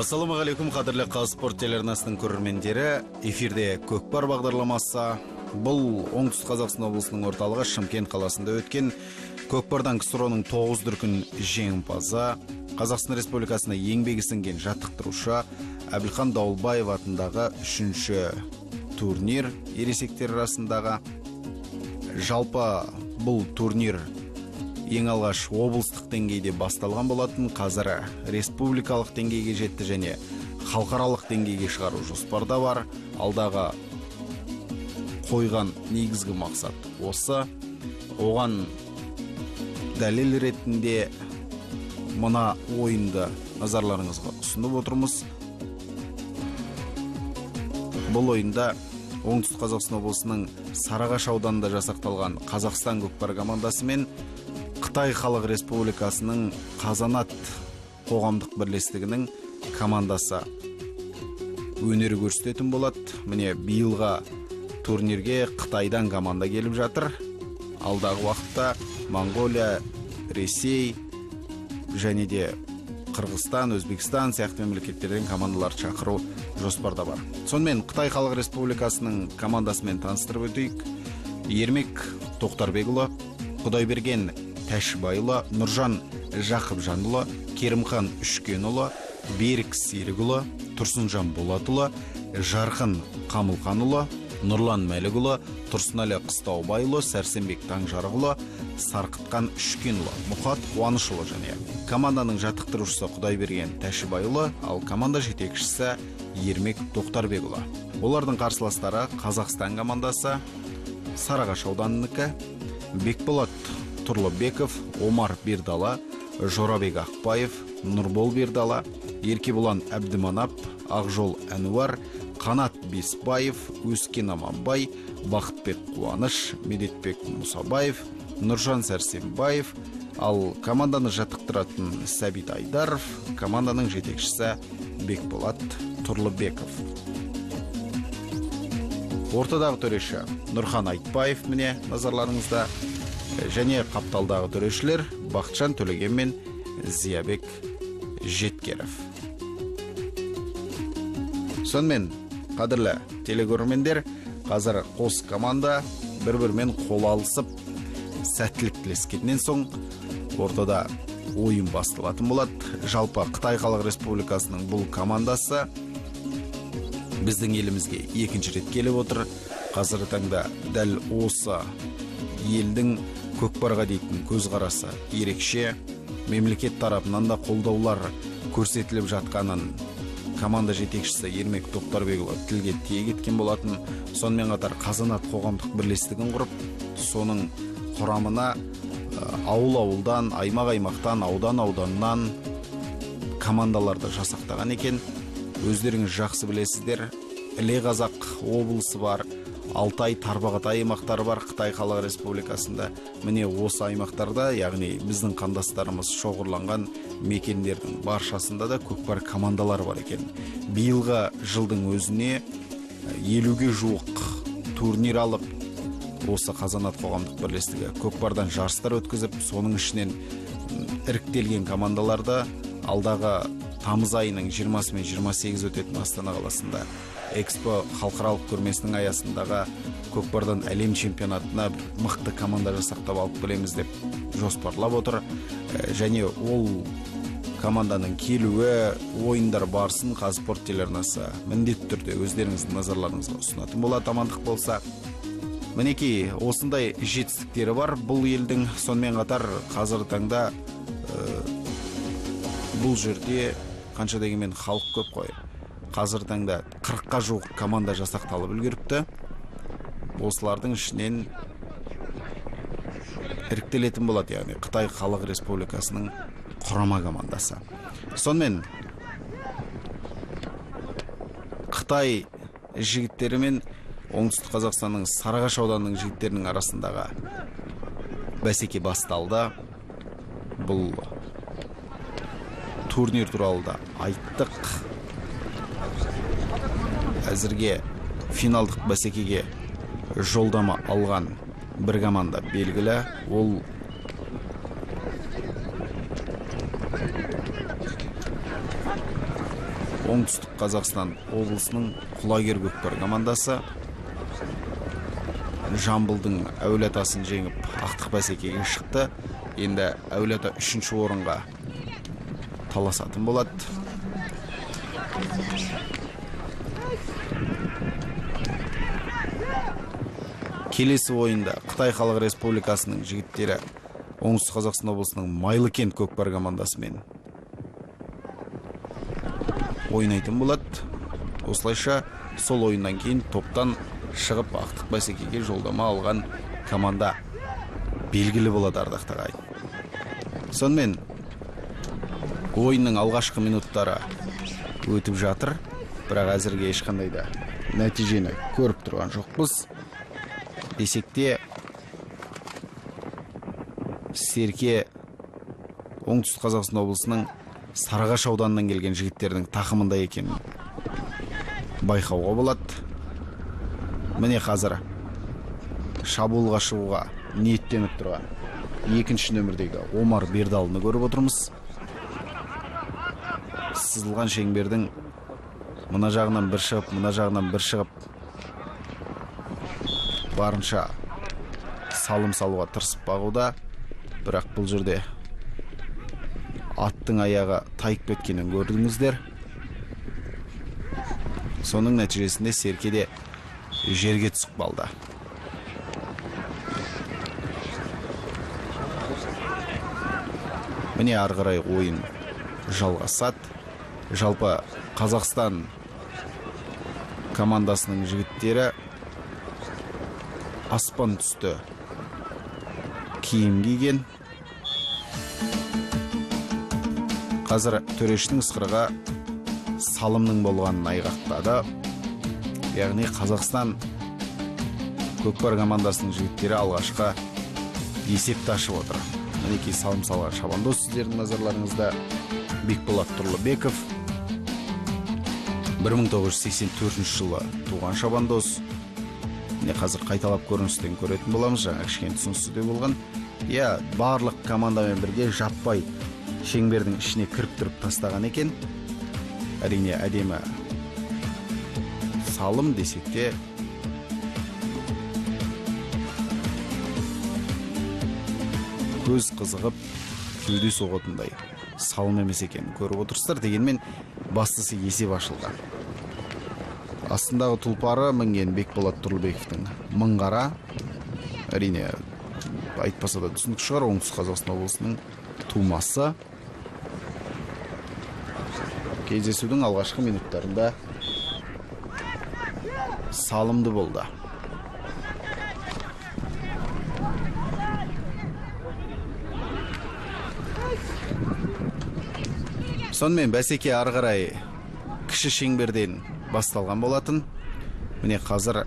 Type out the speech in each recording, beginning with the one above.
Ассалаумағалейкум, қадірлі Қазспорт телеарнасының көрермендері. Эфирде Көкпар бағдарламасы. Бұл оңтүстік Қазақстан облысының орталығы Шымкент қаласында өткен Көкпардан КСРО-ның 9 дүркін жеңімпазы, Қазақстан Республикасына еңбегі сіңген жаттықтырушы Әбілхан Дауылбаев атындағы 3-ші турнир ересектер арасындағы. Жалпы бұл турнир ең алғаш облыстық деңгейде басталған болатын, қазір республикалық деңгейге жетті және халықаралық деңгейге шығару жоспарда бар. Алдағы қойған негізгі мақсат осы. Оған дәлел ретінде мына ойынды назарларыңызға ұсынып отырмыз. Бұл ойында оңтүстік Қазақстан облысының Сарыағаш ауданында жасақталған Қазақстан көкпар командасы мен Қытай Халық Республикасының Қазанат қоғамдық бірлестігінің командасы өнер көрсететін болады. Міне биылға турнирге Қытайдан команда келіп жатыр. Алдағы уақытта Монғолия, Ресей және де Қырғызстан, Өзбекстан сияқты мемлекеттерден командалар шақыру жоспарда бар. Сонымен Қытай Халық Республикасының командасымен таныстырып өтейік. Ермек Тоқтарбекұлы, Құдайберген Тәшібайұлы, Нұржан Жақыпжанұлы, Керімхан Үшкенұлы, Берік Серікұлы, Тұрсынжан Болатұлы, Жарқын Қамылқанұлы, Нұрлан Мәлікұлы, Тұрсынәлі Қыстаубайұлы, Сәрсенбек Таңжарығұлы, Сарқытқан Үшкенұлы, Мұқат Қуанышұлы және команданың жаттықтырушысы Құдайберген Тәшібайұлы, ал команда жетекшісі Ермек Тоқтарбекұлы. Олардың қарсыластары Қазақстан командасы, Сарыағаш ауданыныкі, Бекболат Тұрлыбеков, Омар Бердала, Жорабек Ақпаев, Нұрбол Бердала, Еркебұлан Әбдіманап, Ақжол Әнуар, Қанат Беспаев, Өскен Аманбай, Бақытбек Қуаныш, Медетбек Мұсабаев, Нұржан Сәрсенбаев, ал команданы жаттықтыратын Сәбит Айдаров, команданың жетекшісі Бекболат Тұрлыбеков. Ортадағы төреші Нұрхан Айтбаев міне назарларыңызда, және қапталдағы төрешілер Бақытжан Төлеген мен Зиябек Жеткеров. Сонымен, қадірлі телекөрермендер, қазір қос команда бір-бірімен қол алысып, сәттілік тілескеннен соң ортада ойын басталатын болады. Жалпы Қытай Халық Республикасының бұл командасы біздің елімізге екінші рет келіп отыр. Қазіргі таңда дәл осы елдің көкпарға дейтін көзқарасы ерекше, мемлекет тарапынан да қолдаулар көрсетіліп жатқанын команда жетекшісі Ермек Тоқтарбекұлы тілге тиек еткен болатын. Сонымен қатар Қазанат қоғамдық бірлестігін құрып, соның құрамына ауыл-ауылдан, аймақ-аймақтан, аудан-ауданнан командаларды жасақтаған екен. Өздеріңіз жақсы білесіздер, Іле Қазақ облысы бар, Алтай, Тарбағатай аймақтары бар Қытай Халық Республикасында. Міне осы аймақтарда, яғни біздің қандастарымыз шоғырланған мекендердің баршасында да көкпар командалар бар екен. Биылғы жылдың өзіне 50-ге жуық турнир алып, осы Қазанат қоғамдық бірлестігі көкпардан жарыстар өткізіп, соның ішінен іріктелген командаларды алдағы тамыз айының 20 мен 28 өтетін Астана қаласында Экспо халықаралық көрмесінің аясындағы көкпардан әлем чемпионатына мықты команда жасақтап алып келеміз деп жоспарлап отыр. Және ол команданың келуі, ойындар барсын Қазспорт телеарнасы міндетті түрде өздеріңіздің назарларыңызға ұсынатын болады, амандық болса. Мінекей, осындай жетістіктері бар бұл елдің. Сонымен қатар қазіргі таңда бұл жерде қанша дегенмен халық көп қой. Қазір таңда 40-қа жуық команда жасақталып үлгеріпті. Осылардың ішінен іріктелетін болады, яғни Қытай Халық Республикасының құрама командасы. Сонымен Қытай жігіттері мен оңтүстік Қазақстанның Сарыағаш ауданының жігіттерінің арасындағы бәсеке басталды. Бұл турнир туралы да айттық. Әзірге финалдық бәсекеге жолдама алған бір команда белгілі. Ол Оңтүстік Қазақстан облысының Құлагер көкпар командасы Жамбылдың Әулиатасын жеңіп, ақтық бәсекеге шықты. Енді Әулиата 3-ші орынға таласатын болады. Келесі ойында Қытай Халық Республикасының жігіттері Оңтүстік Қазақстан облысының Майлыкент көкпар командасымен ойнайтын болады. Осылайша сол ойыннан кейін топтан шығып ақтық бәсекеге жолдама алған команда белгілі болады, ардақты ағайын. Сонымен ойынның алғашқы минуттары өтіп жатыр, бірақ әзірге ешқандай да нәтижені көріп тұрған жоқпыз. Десек те Серке Оңтүстік Қазақстан облысының Сарыағаш ауданынан келген жігіттердің тақымында екенін байқауға болады. Міне қазір шабуылға шығуға ниеттеніп тұрған екінші нөмірдегі Омар Бердалыны көріп отырмыз. Сызылған шеңбердің мына жағынан бір шығып, мына жағынан бір шығып, барынша салым салуға тырысып бағуда. Бірақ бұл жерде аттың аяғы тайып кеткенін көрдіңіздер. Соның нәтижесінде Серкеде жерге түсіп қалды. Міне ары қарай ойын жалғасады. Жалпы Қазақстан командасының жігіттері аспан түсті киім киген. Қазір төрештің ысқырға салымның болғанын айғақтады. Яғни Қазақстан көкпар командасының жігіттері алғашқа есепті ашып отыр. Мінекей салым салған шабандоз сіздердің назарларыңызда. Бекболат Тұрлыбеков 1984 жылы туған шабандоз. Міне қазір қайталап көріністен көретін боламыз. Жаңа кішкене түсініксіз де болған. Барлық командамен бірге жаппай шеңбердің ішіне кіріп тұрып тастаған екен. Әрине әдемі салым десек те көз қызығып кеуде соғатындай салым емес екенін көріп отырсыздар. Дегенмен бастысы есеп ашылды. Астындағы тұлпары мінген Бекболат Тұрлыбековтың Мыңғара. Әрине айтпаса да түсінікті шығар, Оңтүстік Қазақстан облысының тумасы. Кездесудің алғашқы минуттарында салымды болды. Сонымен бәсеке ары қарай кіші шеңберден басталған болатын. Міне қазір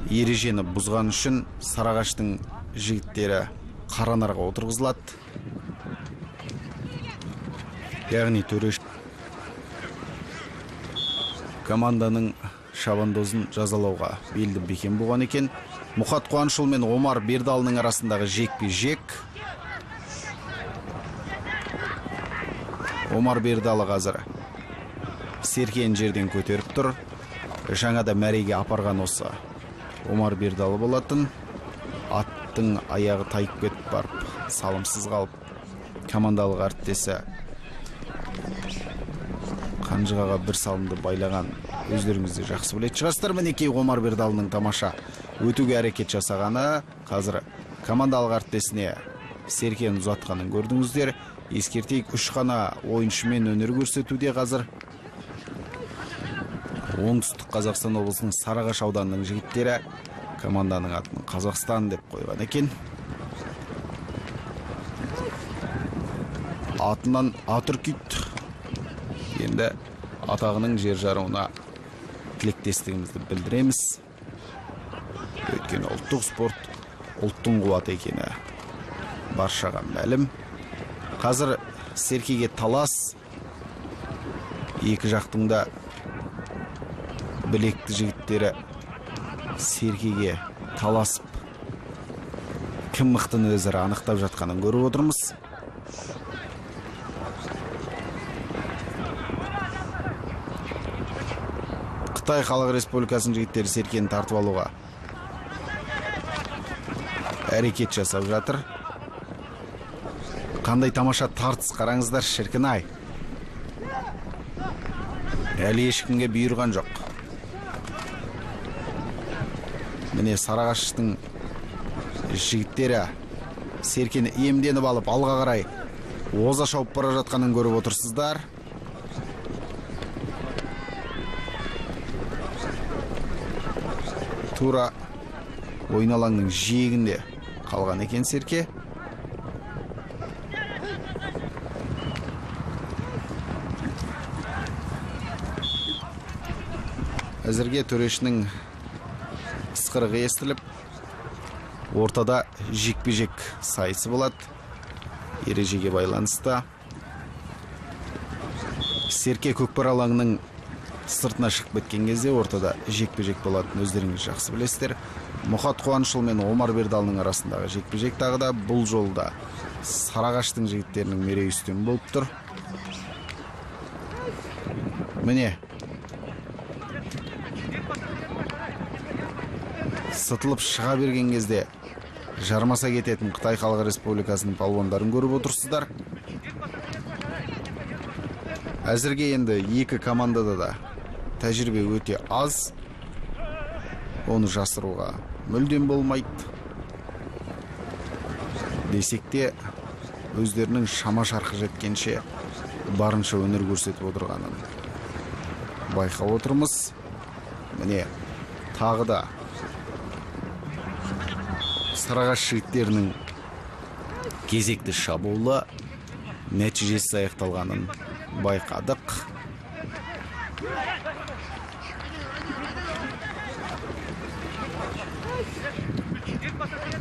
ережені бұзған үшін Сарыағаштың жігіттері қаранарға отырғызылады. Яғни төреш команданың шабандозын жазалауға белді бекем болған екен. Мұхат Қуанышұлы мен Омар Бердалының арасындағы жекпе-жек. Омар Бердалы қазір Серкені жерден көтеріп тұр. Жаңада мәреге апарған осы Омар Бердалы болатын. Аттың аяғы тайып кетіп барып, салымсыз қалып, командалық әріптесі Қанжығаға бір салымды байлаған өздеріңізді жақсы білетін шығарсыздар. Мінекей Омар Бердалының тамаша өтуге әрекет жасағаны. Қазір командалық әріптесіне Серкені ұзатқанын көрдіңіздер. Ескертейік, 3 қана ойыншымен өнер көрсетуде қазір. Оңтүстік Қазақстан облысының Сарыағаш ауданының жігіттері команданың атын Қазақстан деп қойған екен. Атынан Атүркит. Енді атағының жер жаруына тілектестігімізді білдіреміз. Өйткені ұлттық спорт ұлттың қуаты екені баршаға мәлім. Қазір Серкеге талас, екі жақтың да білекті жігіттері Серкеге таласып, кім мықтыны өзара анықтап жатқанын көріп отырмыз. Қытай Халық Республикасының жігіттері серкені тартып алуға әрекет жасап жатыр. Қандай тамаша тартыс, қараңыздар, шіркін-ай. Әлі ешкімге бұйырған жоқ. Міне Сарыағаштың жігіттері серкені иемденіп алып алға қарай оза шауып бара жатқанын көріп отырсыздар. Тура ойын алаңның жиегінде қалған екен серке. Әзірге төрешінің ысқырығы естіліп, ортада жекпе-жек сайысы болады. Ережеге байланысты серке көкпар алаңының сыртына шығып кеткен кезде ортада жекпе-жек болатын өздеріңіз жақсы білесіздер. Мұхат Қуанышұлы мен Омар Бердалының арасындағы жекпе-жек тағы да бұл жолда Сарыағаштың жігіттерінің мерейі үстем болып тұр. Міне сытылып шыға берген кезде жармаса кететін Қытай Халық Республикасының палуандарын көріп отырсыздар. Әзірге енді екі командада да тәжірибе өте аз. Оны жасыруға мүлдем болмайды. Десек те өздерінің шама шарқы жеткенше барынша өнер көрсетіп отырғанын байқап отырмыз. Міне тағы да Сарыағаш жігіттерінің кезекті шабуылы нәтижесіз аяқталғанын байқадық.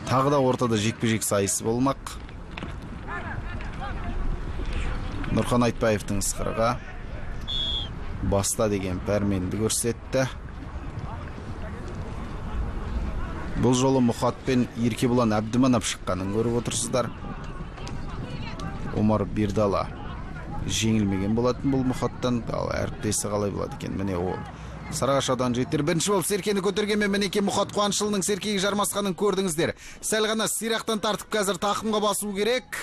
Тағы да ортада жекпе-жек сайысы болмақ. Нұрхан Айтбаевтың ысқырығы баста деген пәрменді көрсетті. Бұл жолы Мұхат пен Еркебұлан Әбдіманап шыққанын көріп отырсыздар. Омар Бердала жеңілмеген болатын бұл Мұхаттан. Ал әріптесі қалай болады екен? Міне ол Сарыағаш ауданы жігіттері бірінші болып серкені көтергенмен мінеке Мұхат Қуанышұлының серкеге жармасқанын көрдіңіздер. Сәл ғана сирақтан тартып қазір тақымға басу керек.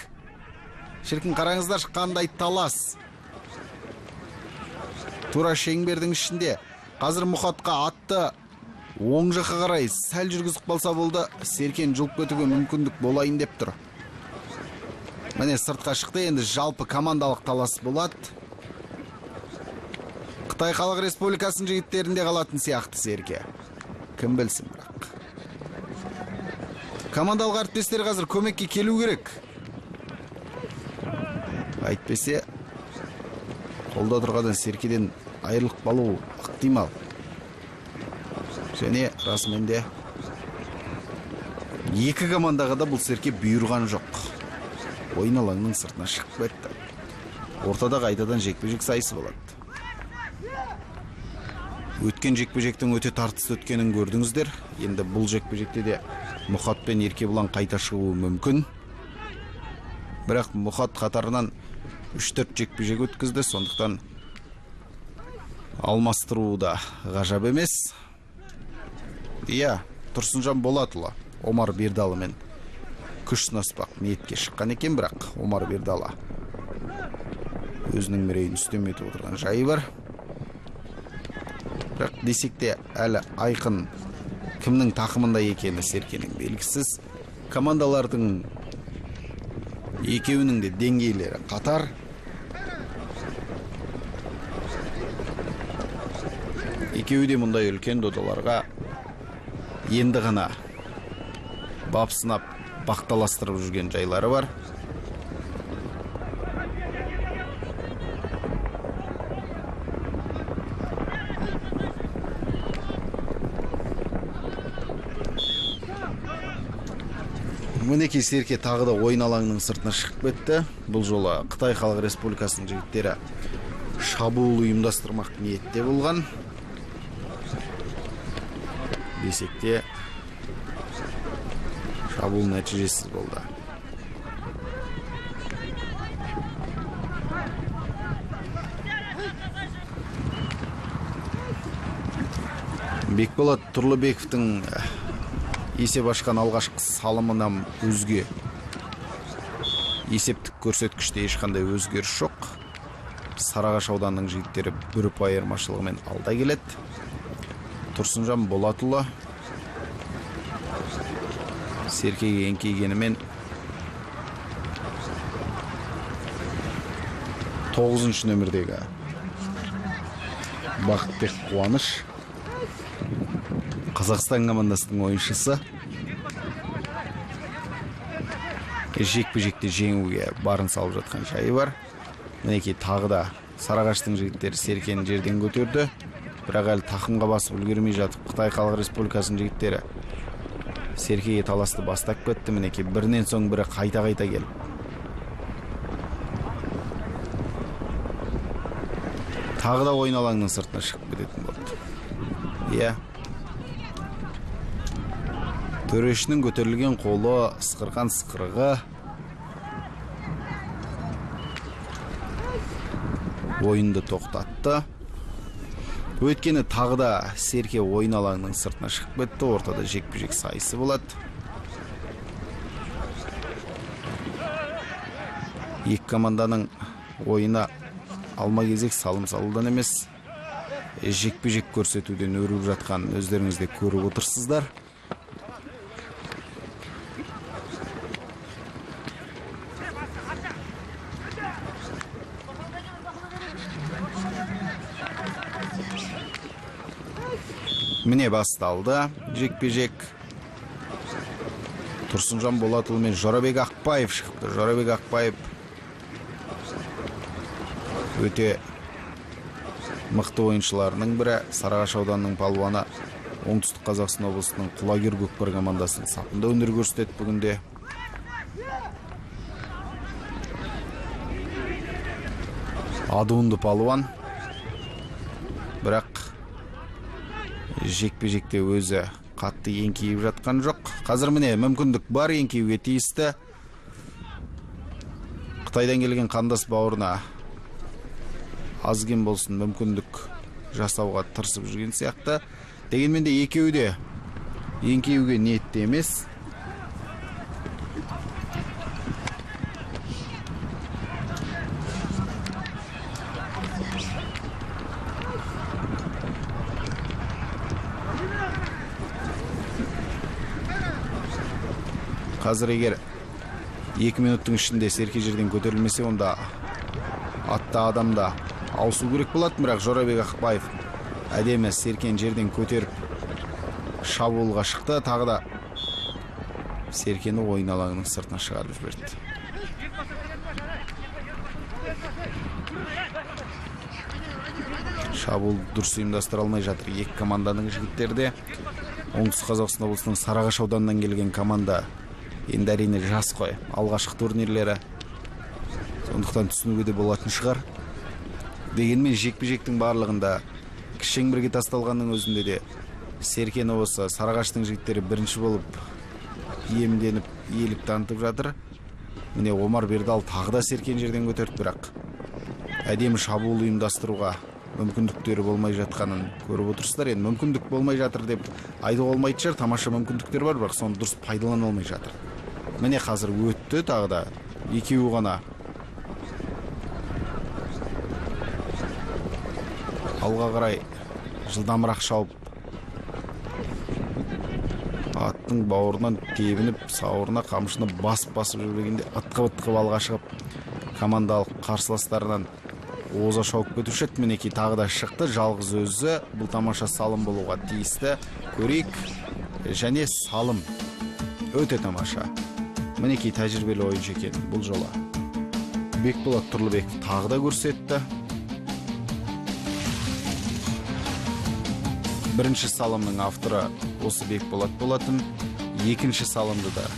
Шіркін қараңыздар, қандай талас. Тура шеңбердің ішінде. Қазір Мұхатқа атты оң жаққа қарай сәл жүргізіп қалса болды, серкені жұлып көтуге мүмкіндік болайын деп тұр. Міне сыртқа шықты, енді жалпы командалық талас болады. Қытай Халық Республикасының жігіттерінде қалатын сияқты серке. Кім білсін бірақ. Командалық әріптестер қазір көмекке келу керек. Әйтпесе, қолда тұрғадан серкеден айырылып қалу ықтимал. Және расымен де екі командаға да бұл серке бұйырған жоқ. Ойын алаңның сыртына шығып кетті. Ортада қайтадан жекпе-жек сайысы болады. Өткен жекпе-жектің өте тартысты өткенін көрдіңіздер. Енді бұл жекпе-жекте де Мұхат пен Еркебұлан қайта шығуы мүмкін. Бірақ Мұхат қатарынан 3-4 жекпе-жек өткізді, сондықтан алмастыруы да ғажап емес. Иә, Тұрсынжан Болатұлы Омар Бердалымен күш сынаспақ ниетке шыққан екен, бірақ Омар Бердала өзінің мерейін үстем етіп отырған жайы бар. Бірақ десек те әлі айқын кімнің тақымында екені серкенің белгісіз. Командалардың екеуінің де деңгейлері қатар. Екеуі де мұндай үлкен додаларға енді ғана бап сынап бақталастырып жүрген жайлары бар. Мінекей серке тағы да ойын алаңының сыртына шығып кетті. Бұл жолы Қытай Халық Республикасының жігіттері шабуыл ұйымдастырмақ ниетте болған. Десек те шабуыл нәтижесіз болды. Бекболат Тұрлыбековтың есеп ашқан алғашқы салымынан өзге есептік көрсеткіште ешқандай өзгеріс жоқ. Сарыағаш ауданының жігіттері 1 ұпай айырмашылығымен алда келеді. Тұрсынжан Болатұлы Серкеге еңкейгенімен 9-шы нөмірдегі Бақытбек Қуаныш Қазақстан командасының ойыншысы жекпе-жекте жеңуге барын салып жатқан жайы бар. Мінекей тағы да Сарыағаштың жігіттері Серкені жерден көтерді. Бірақ әлі тақымға басып үлгермей жатып, Қытай Халық Республикасының жігіттері Серкеге таласты бастап кетті. Мінекей бірінен соң бірі қайта-қайта келіп. Тағы да ойын алаңның сыртына шығып кететін болды. Иә. Төрешінің көтерілген қолы, ысқырған сықырығы ойынды тоқтатты. Өйткені тағы да Серке ойын алаңның сыртына шығып кетті. Ортада жекпе-жек сайысы болады. Екі команданың ойына алма-кезек салым салудан емес, жекпе-жек көрсетуден өріп жатқан өздеріңізде көріп отырсыздар. Міне басталды жекпе-жек. Тұрсынжан Болатұлы мен Жорабек Ақпаев шықты. Жорабек Ақпаев өте мықты ойыншыларының бірі. Сарыағаш ауданының палуаны Оңтүстік Қазақстан облысының Құлагер Көкпар командасының сапында өнер көрсетеді бүгінде. Адуынды палуан. Бірақ жекпе-жекте өзі қатты еңкейіп жатқан жоқ. Қазір міне мүмкіндік бар, еңкеуге тиісті. Қытайдан келген қандас бауырына азген болсын мүмкіндік жасауға тырысып жүрген сияқты. Дегенмен де екеуі де еңкеуге ниетті емес. Қазір егер 2 минуттың ішінде Серке жерден көтерілмесе, онда атты адамда ауысу керек болады. Бірақ Жорабек Ақпаев әдемі Серкені жерден көтеріп шабуылға шықты. Тағы да Серкені ойын алаңының сыртына шығарып жіберді. Шабуыл дұрыс ұйымдастыра алмай жатыр екі команданың жігіттері де. Оңтүстік Қазақстан облысының Сарыағаш ауданынан келген команда енді әрине жас қой, алғашқы турнирлері, сондықтан түсінуге де болатын шығар. Дегенмен жекпе-жектің барлығында кішкене бірге тасталғанның өзінде де Серкені осы Сарыағаштың жігіттері бірінші болып иемденіп, иелік танытып жатыр. Міне Омар Бердал тағы да Серкені жерден көтерді, бірақ әдемі шабуыл ұйымдастыруға мүмкіндіктері болмай жатқанын көріп отырсыздар. Енді мүмкіндік болмай жатыр деп айтуға болмайтын шығар, тамаша мүмкіндіктер бар, бірақ соны дұрыс пайдалана алмай жатыр. Міне қазір өтті, тағы да екеуі ғана алға қарай жылдамырақ шауып, аттың бауырынан тебініп, сауырына қамшыны басып жүргенде ытқып алға шығып, командалық қарсыластарынан оза шауып кетуші еді. Мінекей тағы да шықты, жалғыз өзі. Бұл тамаша салым болуға тиісті. Көрейік. Және салым өте тамаша. Мінекей тәжірибелі ойыншы екен бұл жолы. Бекболат Тұрлыбеков тағы да көрсетті. Бірінші салымның авторы осы Бекболат болатын. Екінші салымды да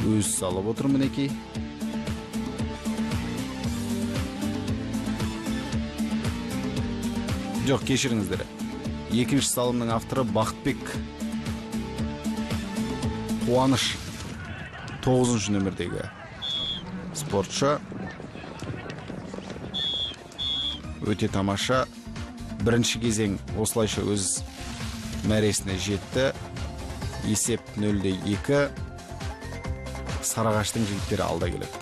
өз салып отыр мінекей. Жоқ, кешіріңіздер. Екінші салымның авторы Бақытбек Қуаныш, 9-шы нөмірдегі спортшы. Өте тамаша. Бірінші кезең осылайша өз мәресіне жетті. Есеп 0-2. Сарыағаштың жігіттері алда келеді.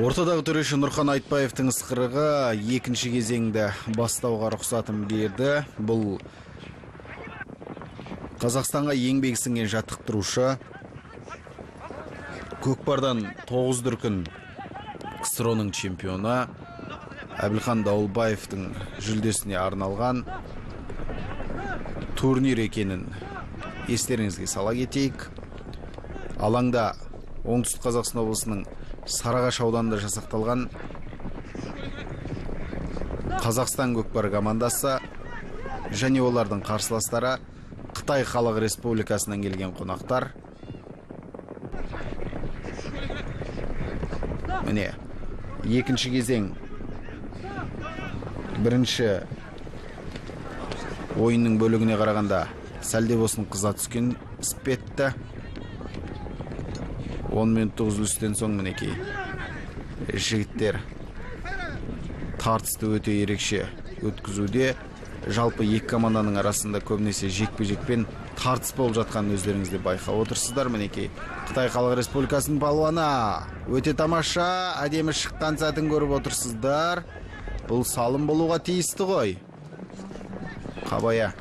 Ортадағы төреші Нұрхан Айтбаевтың ысқырығы екінші кезеңді бастауға рұқсатын берді. Бұл Қазақстанға еңбек сіңген жаттықтырушы. Көкпардан 9 дүркін КСРО-ның чемпионы Әбілхан Дауылбаевтың жүлдесіне арналған турнир екенін естеріңізге сала кетейік. Алаңда Оңтүстік Қазақстан облысының Сарыағаш ауданында жасақталған Қазақстан көкпар командасы және олардың қарсыластары Қытай Халық Республикасынан келген қонақтар. Міне, екінші кезең бірінші ойынның бөлігіне қарағанда сәлде болсын қыза түскен іспетті. 10 минуттық үзілістен соң мінекей жігіттер тартысты өте ерекше өткізуде. Жалпы екі команданың арасында көбінесе жекпе-жекпен тартыс болып жатқанын өздеріңізде байқап отырсыздар. Мінекей Қытай Халық Республикасының палуаны өте тамаша, әдемі шыққан сәтін көріп отырсыздар. Бұл салым болуға тиісті ғой. Қабая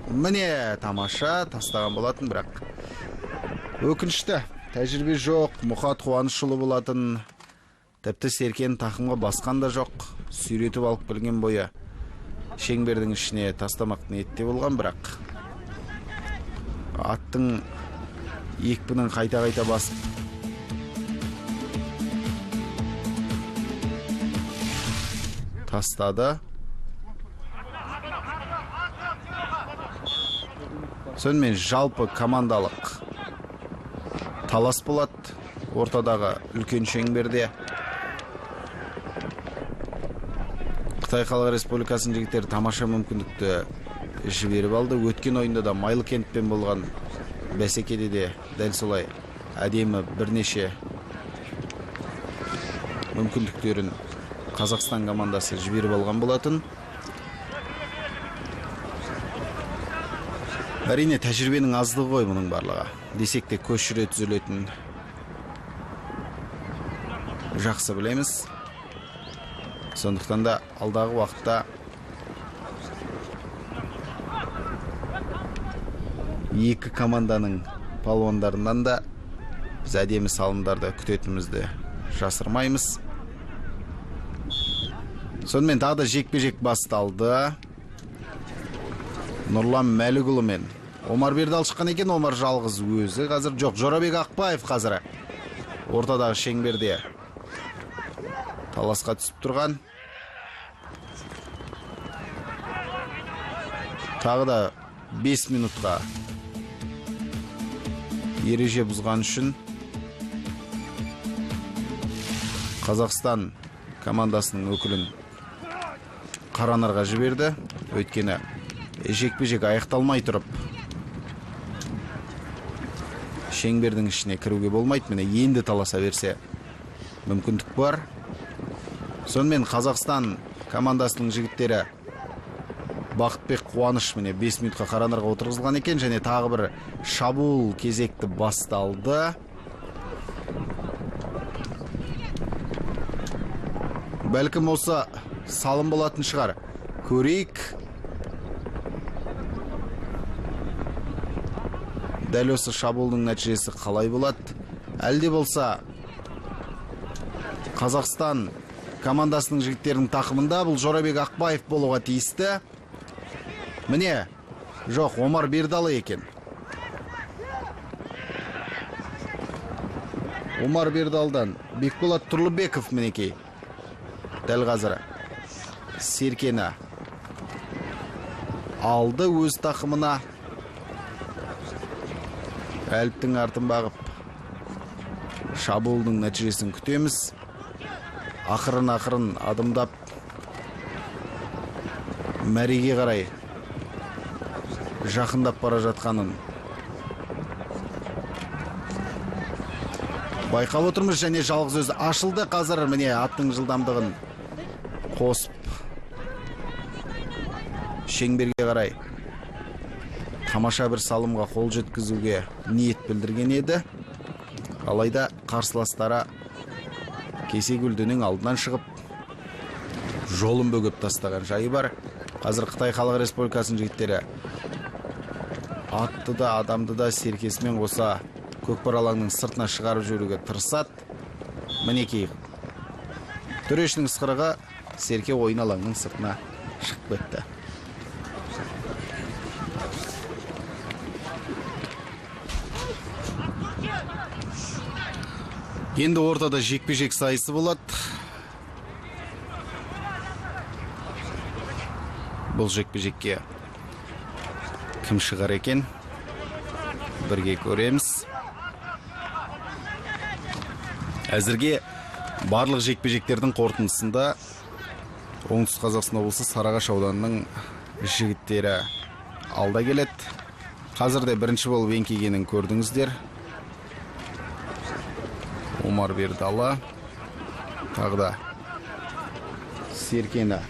міне тамаша тастаған болатын, бірақ өкінішті тәжірибе жоқ. Мұхат Қуанышұлы болатын, тіпті Серкен тақымға басқан да жоқ. Сүйретіп алып келген бойы шеңбердің ішіне тастамақ ниетте болған, бірақ аттың екпінін қайта-қайта басып тастады. Сонымен жалпы командалық талас болады ортадағы үлкен шеңберде. Қытай Халық Республикасының жігіттері тамаша мүмкіндікті жіберіп алды. Өткен ойында да Майлыкентпен болған бәсекеде де дәл солай әдемі бірнеше мүмкіндіктерін Қазақстан командасы жіберіп алған болатын. Әрине тәжірибенің аздығы ғой мұның барлығы. Десек те көшіре түзелетін жақсы білеміз. Сондықтан да алдағы уақытта екі команданың палуандарынан да біз әдемі салымдарды күтетінімізді жасырмаймыз. Сонымен тағы да жекпе-жек басталды. Нұрлан Мәлікұлы мен Омар Бердал шыққан екен. Омар жалғыз өзі қазір жоқ. Жорабек Ақпаев қазір ортадағы шеңберде таласқа түсіп тұрған. Тағы да 5 минутқа ереже бұзған үшін Қазақстан командасының өкілін Қаранарға жіберді. Өйткені жекпе-жек аяқталмай тұрып шеңбердің ішіне кіруге болмайды. Міне енді таласа берсе мүмкіндік бар. Сонымен Қазақстан командасының жігіттері Бақытбек Қуаныш міне 5 минутқа Қаранарға отырғызылған екен, және тағы бір шабуыл кезекті басталды. Бәлкім осы салым болатын шығар. Көрейік. Дәл осы шабуылдың нәтижесі қалай болады? Әлде болса Қазақстан командасының жігіттерінің тақымында бұл Жорабек Ақбаев болуға тиісті. Міне, жоқ, Омар Бердалы екен. Омар Бердалдан Бекболат Тұрлыбеков мінекей. Дәл қазір Серкені алды өз тақымына. Әліптің артын бағып шабуылдың нәтижесін күтеміз. Ақырын адымдап мәреге қарай жақындап бара жатқанын байқап отырмыз, және жалғыз өзі ашылды. Қазір міне аттың жылдамдығын қосып шеңберге қарай тамаша бір салымға қол жеткізуге ниет білдірген еді. Алайда қарсыластары Кесекөлдінің алдынан шығып жолын бөгіп тастаған жайы бар. Қазір Қытай Халық Республикасының жігіттері атты да адамды да серкесімен қоса көкпар алаңның сыртына шығарып жіберуге тырысады. Мінекей төрешінің ысқырығы, серке ойын алаңның сыртына шығып кетті. Енді ортада жекпе-жек сайысы болады. Бұл жекпе-жекке кім шығар екен? Бірге көреміз. Әзірге барлық жекпе-жектердің қорытындысында Оңтүстік Қазақстан облысы Сарыағаш ауданының жігіттері алда келеді. Қазірде бірінші болып еңкейгенін көрдіңіздер. Омар Бердалы тағда Серкені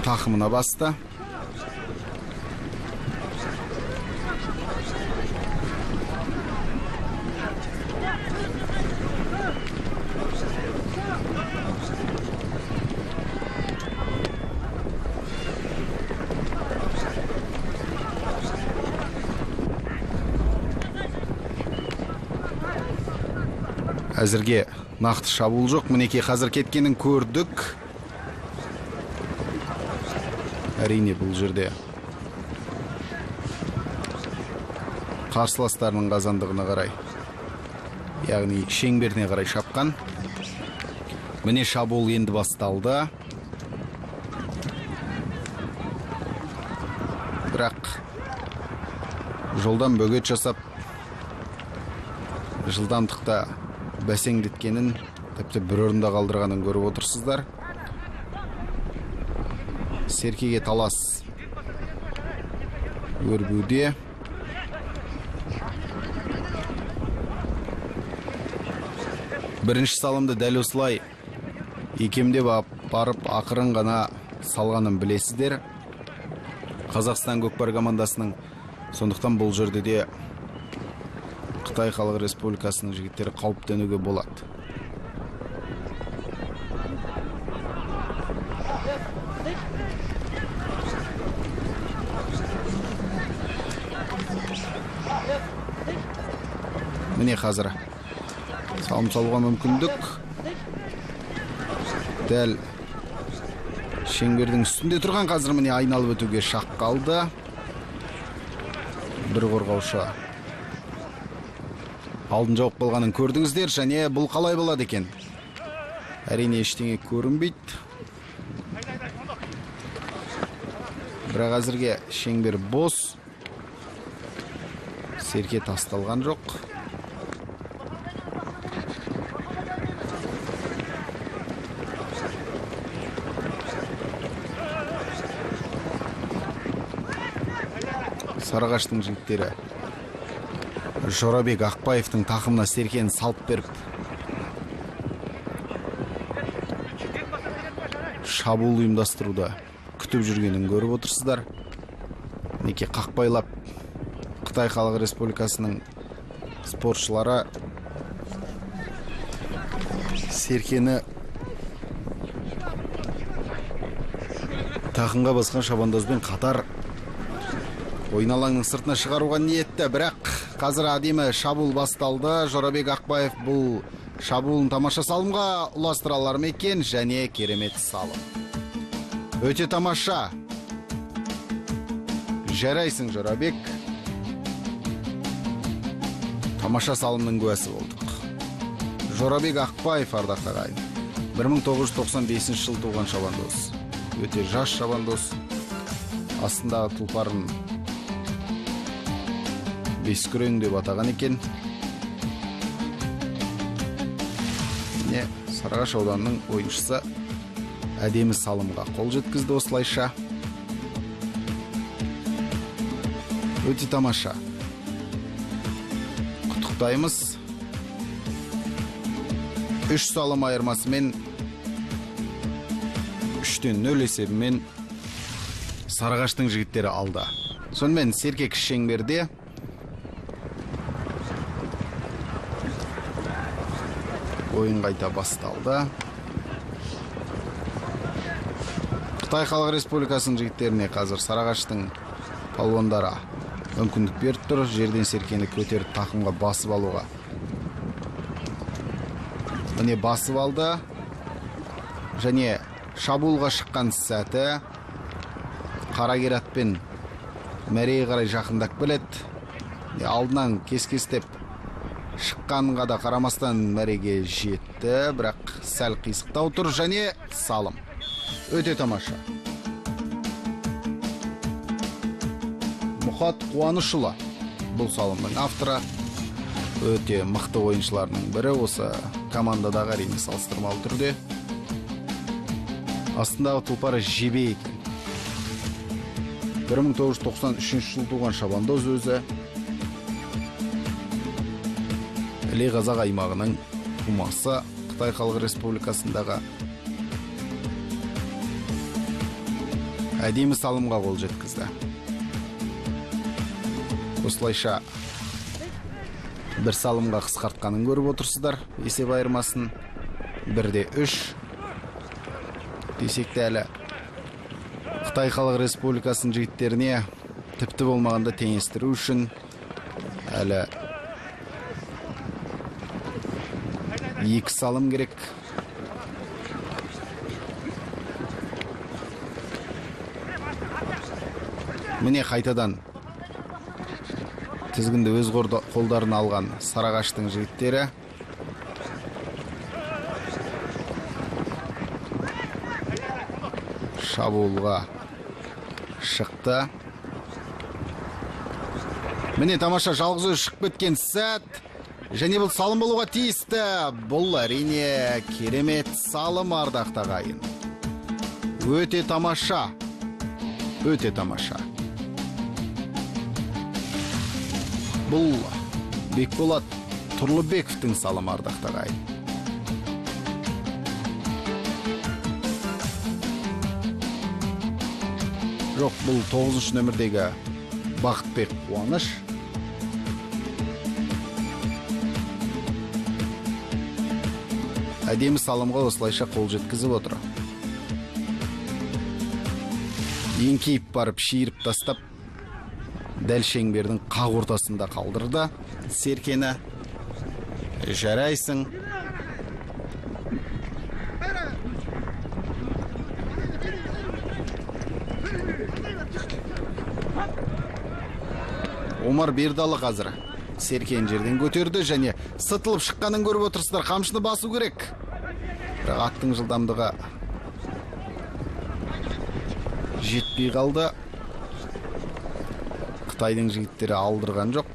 тақымына басты. Әзірге нақты шабуыл жоқ. Мінекей қазір кеткенін көрдік. Әрине бұл жерде қарсыластарының қазандығына қарай, яғни шеңберіне қарай шапқан. Міне шабуыл енді басталды. Бірақ жолдан бөгет жасап, жылдамдықта бәсеңдеткенін, тіпті бір орында қалдырғанын көріп отырсыздар. Серкеге талас өрбуде. Бірінші салымды дәл осылай икемдеп барып ақырын ғана салғанын білесіздер. Қазақстан көкпар командасының, сондықтан бұл жерде де Қытай Халық Республикасының жігіттері қауіптенуге болады. Міне қазір салым салуға мүмкіндік. Дәл шеңбердің үстінде тұрған, қазір міне айналып өтуге шақ қалды. Бір қорғаушы алдын жауып болғанын көрдіңіздер, және бұл қалай болады екен? Әрине ештеңе көрінбейді. Бірақ әзірге шеңбер бос. Серке тасталған жоқ. Сарыағаштың жігіттері Жорабек Ақбаевтың тақымына серкені салып беріп шабуыл ұйымдастыруды күтіп жүргенін көріп отырсыздар. Неке қақпайлап Қытай Халық Республикасының спортшылары серкені тақымға басқан шабандозбен қатар ойын алаңның сыртына шығаруға ниетті, бірақ қазір әдемі шабуыл басталды. Жорабек Ақбаев бұл шабуылын тамаша салымға ұластыра алар ма екен, және керемет салым. Өте тамаша. Жарайсың, Жорабек. Тамаша салымның куәсі болдық. Жорабек Ақбаев, ардақты ағайын, 1995 жыл туған шабандоз. Өте жас шабандоз. Астындағы тұлпарын бескүрең деп атаған екен. Міне, Сарыағаш ауданының ойыншысы әдемі салымға қол жеткізді осылайша. Өте тамаша. Құттықтаймыз. 3 салым айырмасымен 3-0 есебімен Сарыағаштың жігіттері алды. Сонымен Серкек шеңберде ойын қайта басталды. Қытай Халық Республикасының жігіттеріне қазір Сарыағаштың палуандары мүмкіндік беріп тұр. Жерден Серкені көтеріп тақымға басып алуға. Міне басып алды. Және шабуылға шыққан сәті Қарагер атпен Мәрейге қарай жақындап келеді. Алдынан кес-кестеп шыққанға да қарамастан Мәреге жетті, бірақ сәл қисықтау тұр, және салым. Өте тамаша. Мұхат Қуанышұлы бұл салымның авторы. Өте мықты ойыншыларының бірі, осы командадағы әрине салыстырмалы түрде. Астындағы тұлпары жебе екен. 1993 жыл туған шабандоз өзі. Іле Қазақ аймағының тумасы, Қытай Халық Республикасындағы әдемі салымға қол жеткізді. Осылайша бір салымға қысқартқанын көріп отырсыздар. Есеп айырмасын 1-3 десек те әлі Қытай Халық Республикасының жігіттеріне тіпті болмағанда теңестіру үшін әлі 2 салым керек. Міне қайтадан тізгінді өз қолдарына алған Сарыағаштың жігіттері. Шабуылға шықты. Міне тамаша жалғыз өзі шығып кеткен сәт. Және бұл салым болуға тиісті. Бұл әрине керемет салым, ардақты ағайын. Өте тамаша. Өте тамаша. Бұл Бекболат Тұрлыбековтың салым, ардақты ағайын. Жоқ, бұл 9-шы нөмірдегі Бақытбек Қуаныш. Әдемі салымға осылайша қол жеткізіп отыр. Еңкейіп барып шиіріп тастап, дәл шеңбердің қақ ортасында қалдырды Серкені. Жарайсың. Омар Бердалы қазір Серкен жерден көтерді, және сытылып шыққанын көріп отырсыздар. Қамшыны басу керек. Бірақ аттың жылдамдығы жетпей қалды. Қытайдың жігіттері алдырған жоқ.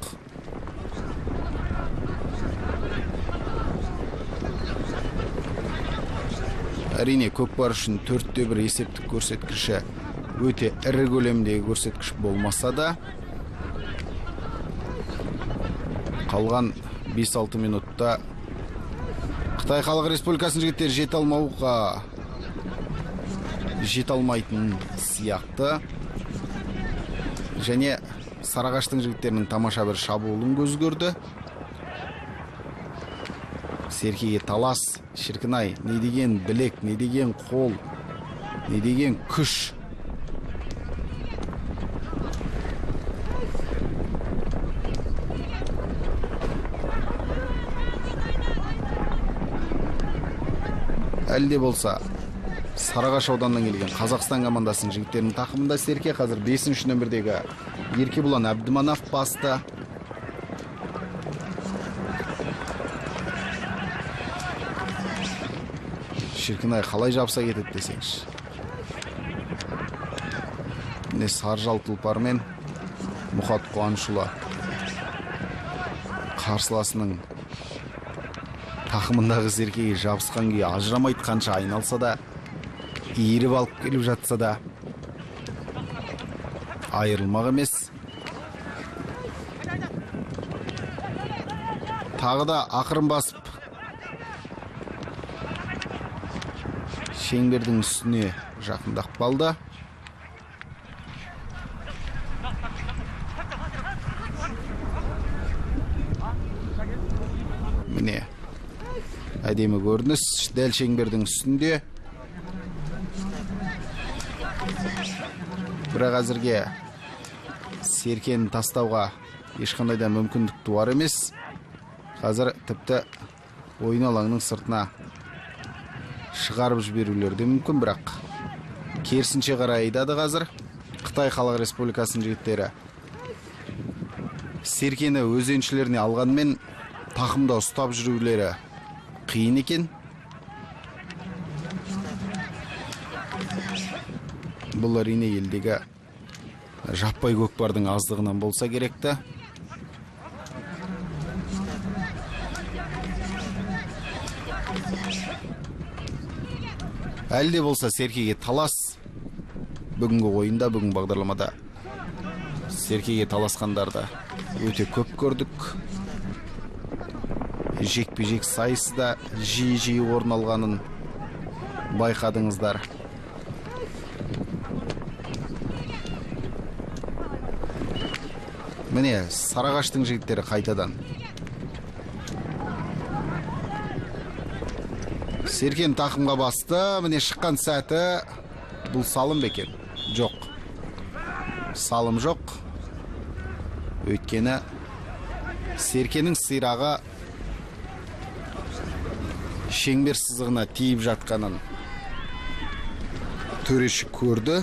Әрине көкпар үшін 4-1 есептік көрсеткіші өте ірі көлемдегі көрсеткіш болмаса да, қалған 5-6 минутта Қытай Халық Республикасының жігіттері жете алмайтын сияқты. Және Сарыағаштың жігіттерінің тамаша бір шабуылын көз көрді. Серкеге талас, шіркінай, не деген білек, не деген қол, не деген күш. Әлде болса Сарыағаш ауданынан келген Қазақстан командасының жігіттерінің тақымында Серке қазір 5-ші нөмірдегі Еркебұлан Әбдіманов басты. Шіркінай қалай жапса кетеді десеңші. Міне Саржал тұлпармен Мұхат Қуанышұлы қарсыласының тақымындағы Серкеге жабысқан күйі ажырамайды, қанша айналса да, иіріп алып келіп жатса да айырылмақ емес. Тағы да ақырын басып шеңбердің үстіне жақындап қалды. Міне әдемі көрініс, дәл шеңбердің үстінде. Бірақ әзірге Серкені тастауға ешқандай да мүмкіндік туар емес. Қазір тіпті ойын алаңының сыртына шығарып жіберулер де мүмкін, бірақ керісінше қарай айдады қазір. Қытай Халық Республикасының жігіттері Серкені өз еншілеріне алғанмен тақымда ұстап жүрулері қиын екен. Бұл әрине елдегі жаппай көкпардың аздығынан болса керекті. Әлде болса Серкеге талас. Бүгінгі ойында, бүгін бағдарламада Серкеге таласқандарды өте көп көрдік. Жекпе-жек сайысы да жиі орын алғанын байқадыңыздар. Міне Сарыағаштың жігіттері қайтадан Серкені тақымға басты. Міне шыққан сәті. Бұл салым бекен? Жоқ. Салым жоқ. Өйткені Серкенің сирағы шеңбер сызығына тиіп жатқанын төреші көрді.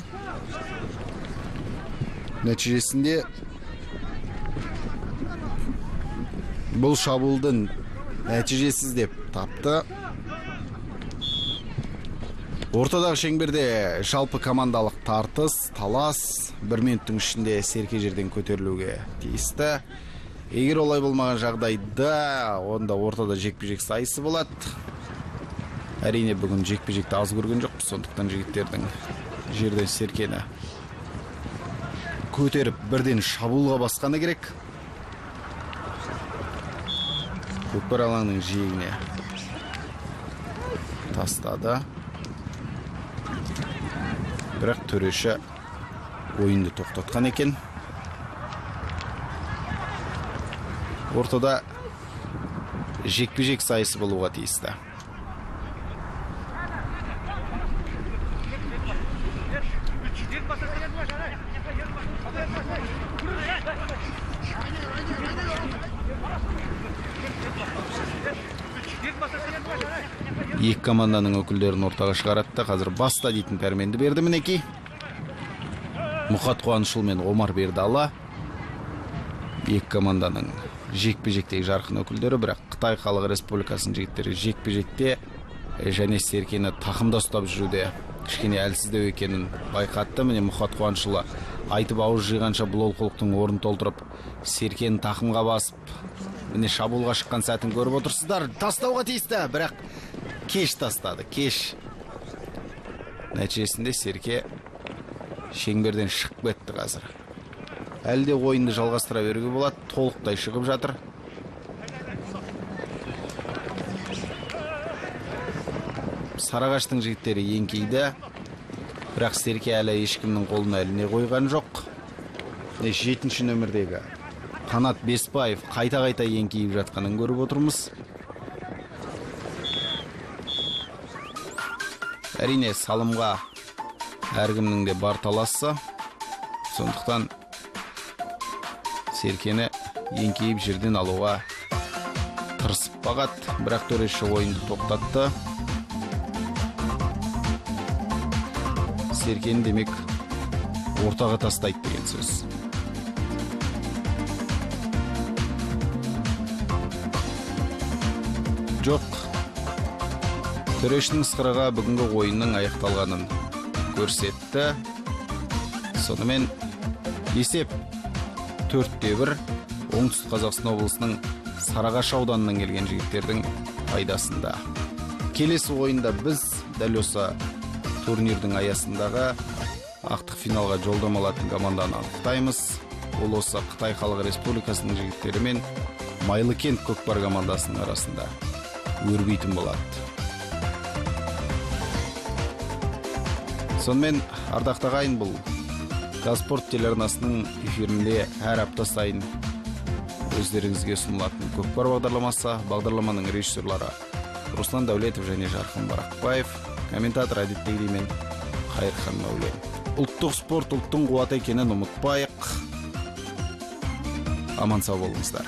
Нәтижесінде бұл шабуылдың нәтижесіз деп тапты. Ортадағы шеңберде жалпы командалық тартыс, талас 1 минуттың ішінде Серке жерден көтерілуге тиісті. Егер олай болмаған жағдайда, онда ортада жекпе-жек сайысы болады. Әрине бүгін жекпе-жекті аз көрген жоқ, сондықтан жігіттердің жерден Серкені көтеріп бірден шабуылға басқаны керек. Көкпар алаңының жиегіне тастады. Бірақ төреші ойынды тоқтатқан екен. Ортада жекпе-жек сайысы болуға тиісті. Екі команданың өкілдерін ортаға шығаратты. Қазір баста дейтін пәрменді берді мінекей. Мұхат Қуанышұлы мен Омар Бердалы екі команданың жекпе-жектегі жарқын өкілдері. Бірақ Қытай Халық Республикасының жігіттері жекпе-жекте және Серкені тақымда ұстап жүруде кішкене әлсіздеу екенін байқатты. Міне Мұхат Қуанышұлы айтып ауыз жиғанша бұл олқылықтың орнын толтырып Серкені тақымға басып, міне шабуылға шыққан сәтін көріп отырсыздар. Тастауға тиісті, бірақ кеш тастады, кеш. Нәтижесінде Серке шеңберден шығып кетті қазір. Әлде ойынды жалғастыра беруге болады, толықтай шығып жатыр. Сарыағаштың жігіттері еңкейді, бірақ Серке әлі ешкімнің қолына әліне қойған жоқ. 7-ші нөмірдегі Қанат Беспаев қайта-қайта еңкейіп жатқанын көріп отырмыз. Әрине салымға әркімнің де бар таласы. Сондықтан Серкені еңкейіп жерден алуға тырысып бағат, бірақ төреші ойынды тоқтатты. серкені демек ортаға тастайды деген сөз. Жоқ, төрештің ысқырығы бүгінгі ойынның аяқталғанын көрсетті. Сонымен есеп 4-1 Оңтүстік Қазақстан облысының Сарыағаш ауданынан келген жігіттердің пайдасында. Келесі ойында біз дәл осы турнирдің аясындағы ақтық финалға жолдама алатын команданы анықтаймыз. Ол осы Қытай Халық Республикасының жігіттері мен Майлыкент Көкпар командасының арасында өрбейтін болады. Сонымен ардақты ағайын, бұл Қазспорт телеарнасының эфирінде әр апта сайын өздеріңізге ұсынылатын көкпар бағдарламасы. Бағдарламаның режиссерлары Руслан Дәулетов және Жарқын Барақбаев, комментатор әдеттегідей мен Қайырхан Мәулен. Ұлттық спорт ұлттың қуаты екенін ұмытпайық. Аман сау болыңыздар.